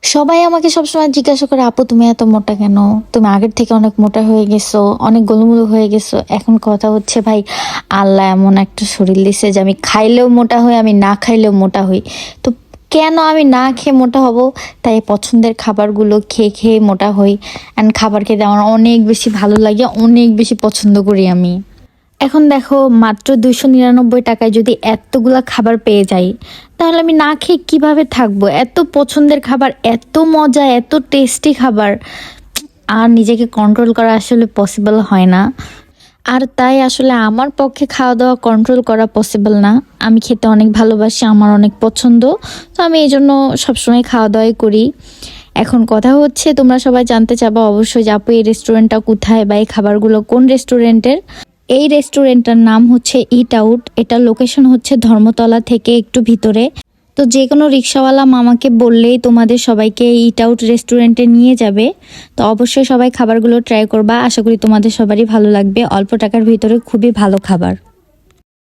সবাই আমাকে সবসময় জিজ্ঞাসা করে, আপু তুমি এত মোটা কেন? তুমি আগের থেকে অনেক মোটা হয়ে গেছো, অনেক গোলুমোলু হয়ে গেছো। এখন কথা হচ্ছে ভাই, আল্লাহ এমন একটা শরীর দিছে যে আমি খাইলেও মোটা হই, আমি না খাইলেও মোটা হই। তো কেন আমি না খেয়ে মোটা হব? তাই পছন্দের খাবারগুলো খেয়ে খেয়ে মোটা হই। অ্যান্ড খাবার খেতে আমার অনেক বেশি ভালো লাগে, অনেক বেশি পছন্দ করি আমি। এখন দেখো, মাত্র 299 টাকায় যদি এতগুলা খাবার পেয়ে যাই, তাহলে আমি না খেয়ে কিভাবে থাকবো? এত পছন্দের খাবার, এত মজা, এত টেস্টি খাবার, আর নিজেকে কন্ট্রোল করা আসলে পসিবল হয় না। আর তাই আসলে আমার পক্ষে খাওয়া দাওয়া কন্ট্রোল করা পসিবল না। আমি খেতে অনেক ভালোবাসি, আমার অনেক পছন্দ। তো আমি এই জন্য সবসময় খাওয়া দাওয়াই করি। এখন কথা হচ্ছে, তোমরা সবাই জানতে চাবা অবশ্যই যে আপু এই রেস্টুরেন্টটা কোথায় বা এই খাবারগুলো কোন রেস্টুরেন্টের। এই রেস্টুরেন্টটার নাম হচ্ছে ইট আউট। এটার লোকেশন হচ্ছে ধর্মতলা থেকে একটু ভিতরে। তো যে কোনো রিক্সাওয়ালা মামাকে বললেই তোমাদের সবাইকে ইট আউট রেস্টুরেন্টে নিয়ে যাবে। তো অবশ্যই সবাই খাবারগুলো ট্রাই করবা, আশা করি তোমাদের সবারই ভালো লাগবে। অল্প টাকার ভিতরে খুবই ভালো খাবার।